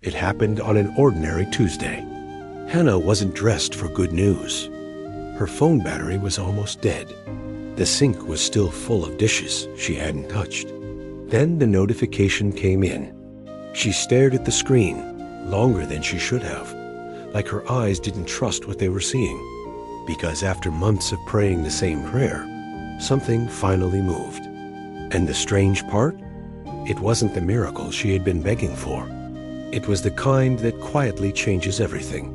It happened on an ordinary Tuesday. Hannah wasn't dressed for good news. Her phone battery was almost dead. The sink was still full of dishes she hadn't touched. Then the notification came in. She stared at the screen, longer than she should have, like her eyes didn't trust what they were seeing. Because after months of praying the same prayer, something finally moved. And the strange part? It wasn't the miracle she had been begging for. It was the kind that quietly changes everything.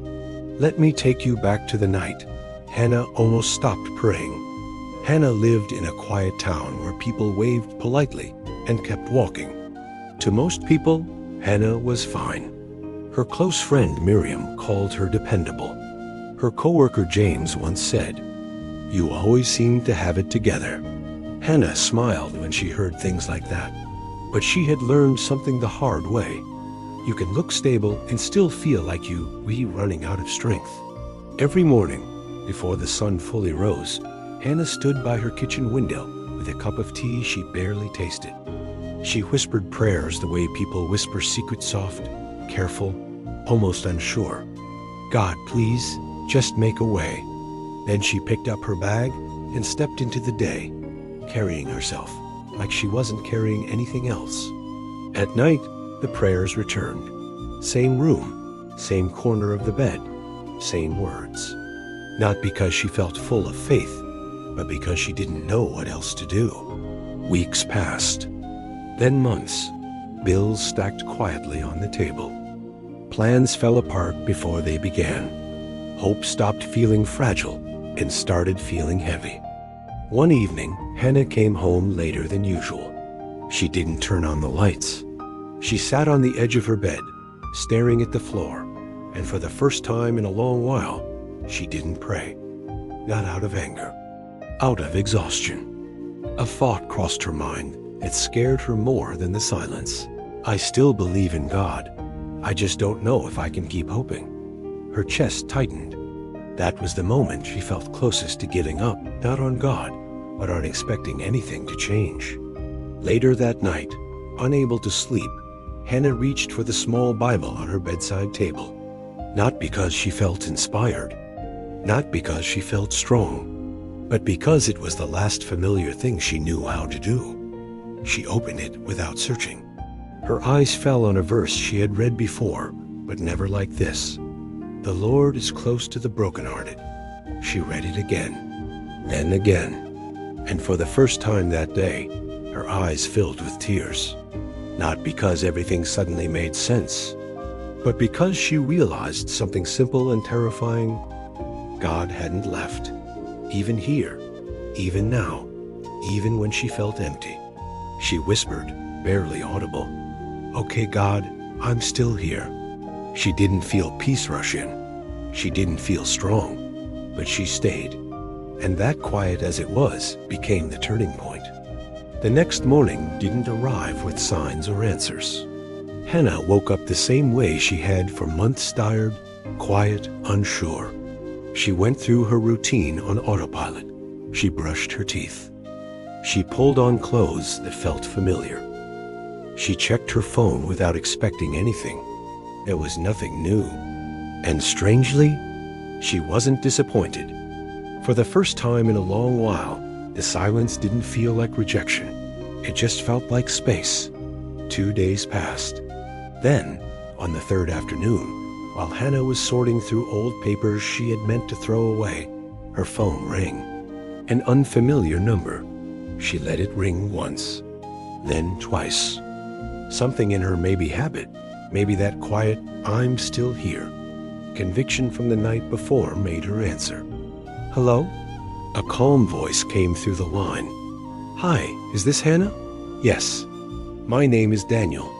Let me take you back to the night Hannah almost stopped praying. Hannah lived in a quiet town where people waved politely and kept walking. To most people, Hannah was fine. Her close friend Miriam called her dependable. Her coworker James once said, "You always seem to have it together." Hannah smiled when she heard things like that, but she had learned something the hard way. You can look stable and still feel like you be running out of strength. Every morning, before the sun fully rose, Hannah stood by her kitchen window with a cup of tea she barely tasted. She whispered prayers the way people whisper secrets, soft, careful, almost unsure. "God, please, just make a way." Then she picked up her bag and stepped into the day, carrying herself like she wasn't carrying anything else. At night, the prayers returned. Same room, same corner of the bed, same words. Not because she felt full of faith, but because she didn't know what else to do. Weeks passed. Then months. Bills stacked quietly on the table. Plans fell apart before they began. Hope stopped feeling fragile and started feeling heavy. One evening, Hannah came home later than usual. She didn't turn on the lights. She sat on the edge of her bed, staring at the floor, and for the first time in a long while, she didn't pray. Not out of anger, out of exhaustion. A thought crossed her mind that scared her more than the silence. "I still believe in God. I just don't know if I can keep hoping." Her chest tightened. That was the moment she felt closest to giving up, not on God, but on expecting anything to change. Later that night, unable to sleep, Hannah reached for the small Bible on her bedside table. Not because she felt inspired, not because she felt strong, but because it was the last familiar thing she knew how to do. She opened it without searching. Her eyes fell on a verse she had read before, but never like this. "The Lord is close to the brokenhearted." She read it again, then again, and for the first time that day, her eyes filled with tears. Not because everything suddenly made sense, but because she realized something simple and terrifying. God hadn't left. Even here, even now, even when she felt empty. She whispered, barely audible, "Okay, God, I'm still here." She didn't feel peace rush in. She didn't feel strong, but she stayed. And that, quiet as it was, became the turning point. The next morning didn't arrive with signs or answers. Hannah woke up the same way she had for months, tired, quiet, unsure. She went through her routine on autopilot. She brushed her teeth. She pulled on clothes that felt familiar. She checked her phone without expecting anything. There was nothing new. And strangely, she wasn't disappointed. For the first time in a long while, the silence didn't feel like rejection. It just felt like space. 2 days passed. Then, on the third afternoon, while Hannah was sorting through old papers she had meant to throw away, her phone rang. An unfamiliar number. She let it ring once, then twice. Something in her, maybe habit, maybe that quiet, "I'm still here," conviction from the night before made her answer. "Hello?" A calm voice came through the line. "Hi, is this Hannah?" "Yes. My name is Daniel.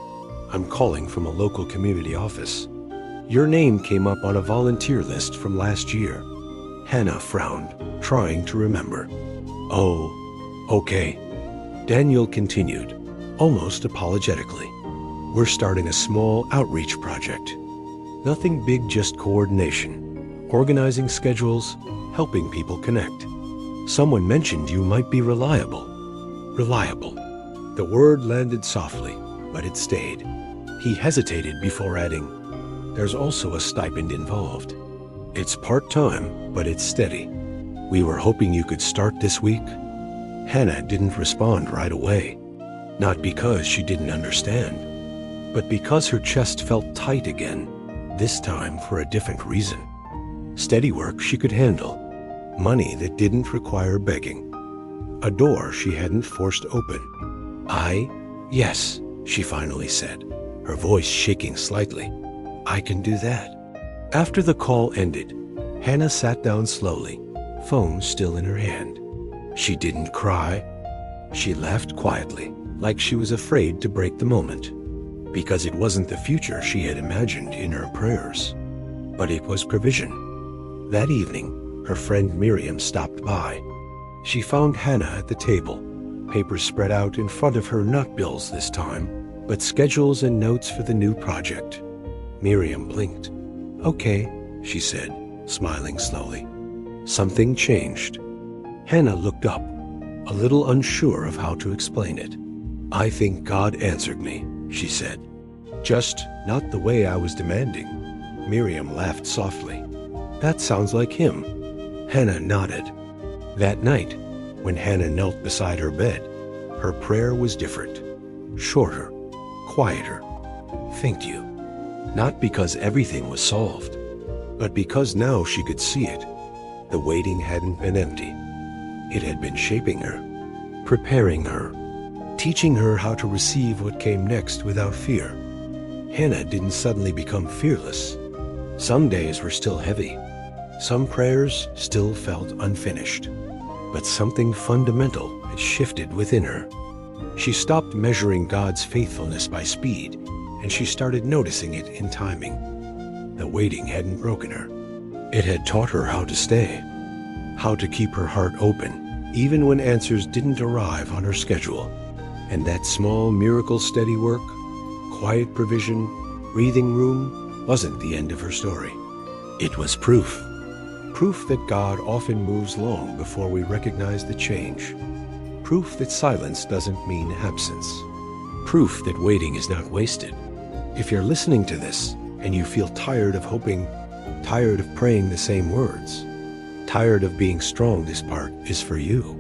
I'm calling from a local community office. Your name came up on a volunteer list from last year." Hannah frowned, trying to remember. "Oh, okay." Daniel continued, almost apologetically. "We're starting a small outreach project. Nothing big, just coordination. Organizing schedules, helping people connect. Someone mentioned you might be reliable." Reliable. The word landed softly, but it stayed. He hesitated before adding, There's also a stipend involved. It's part-time, but it's steady. We were hoping you could start this week." Hannah didn't respond right away. Not because she didn't understand, but because her chest felt tight again, this time for a different reason. Steady work she could handle. Money that didn't require begging. A door she hadn't forced open. Yes, she finally said, her voice shaking slightly. "I can do that." After the call ended, Hannah sat down slowly, phone still in her hand. She didn't cry. She laughed quietly, like she was afraid to break the moment, because it wasn't the future she had imagined in her prayers, but it was provision. That evening, her friend Miriam stopped by. She found Hannah at the table, papers spread out in front of her, not bills this time, but schedules and notes for the new project. Miriam blinked. "Okay," she said, smiling slowly. Something changed. Hannah looked up, a little unsure of how to explain it. "I think God answered me," she said. "Just not the way I was demanding." Miriam laughed softly. "That sounds like him." Hannah nodded. That night, when Hannah knelt beside her bed, her prayer was different. Shorter, quieter. "Thank you." Not because everything was solved, but because now she could see it. The waiting hadn't been empty. It had been shaping her, preparing her, teaching her how to receive what came next without fear. Hannah didn't suddenly become fearless. Some days were still heavy. Some prayers still felt unfinished. But something fundamental had shifted within her. She stopped measuring God's faithfulness by speed, and she started noticing it in timing. The waiting hadn't broken her. It had taught her how to stay, how to keep her heart open, even when answers didn't arrive on her schedule. And that small miracle steady work, quiet provision, breathing room, wasn't the end of her story. It was proof. Proof that God often moves long before we recognize the change. Proof that silence doesn't mean absence. Proof that waiting is not wasted. If you're listening to this and you feel tired of hoping, tired of praying the same words, tired of being strong, this part is for you.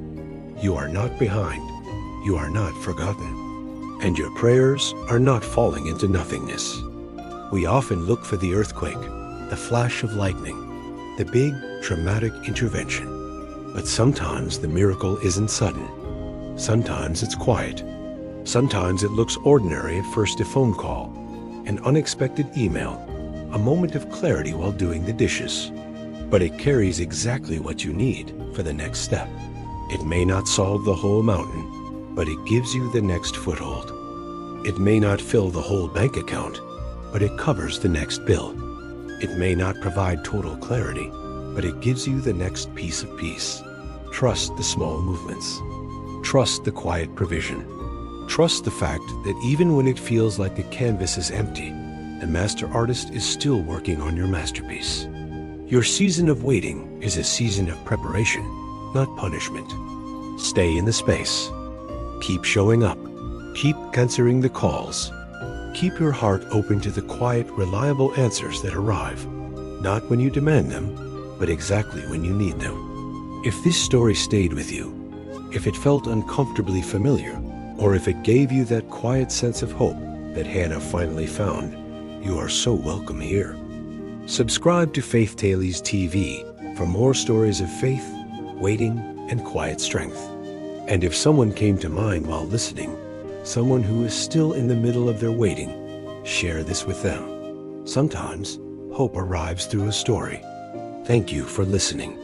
You are not behind. You are not forgotten. And your prayers are not falling into nothingness. We often look for the earthquake, the flash of lightning, the big, dramatic intervention. But sometimes the miracle isn't sudden. Sometimes it's quiet. Sometimes it looks ordinary at first: a phone call, an unexpected email, a moment of clarity while doing the dishes. But it carries exactly what you need for the next step. It may not solve the whole mountain, but it gives you the next foothold. It may not fill the whole bank account, but it covers the next bill. It may not provide total clarity, but it gives you the next piece of peace. Trust the small movements. Trust the quiet provision. Trust the fact that even when it feels like the canvas is empty, the master artist is still working on your masterpiece. Your season of waiting is a season of preparation, not punishment. Stay in the space. Keep showing up. Keep answering the calls. Keep your heart open to the quiet, reliable answers that arrive, not when you demand them, but exactly when you need them. If this story stayed with you, if it felt uncomfortably familiar, or if it gave you that quiet sense of hope that Hannah finally found, you are so welcome here. Subscribe to Faith Tales TV for more stories of faith, waiting, and quiet strength. And if someone came to mind while listening, someone who is still in the middle of their waiting, share this with them. Sometimes hope arrives through a story. Thank you for listening.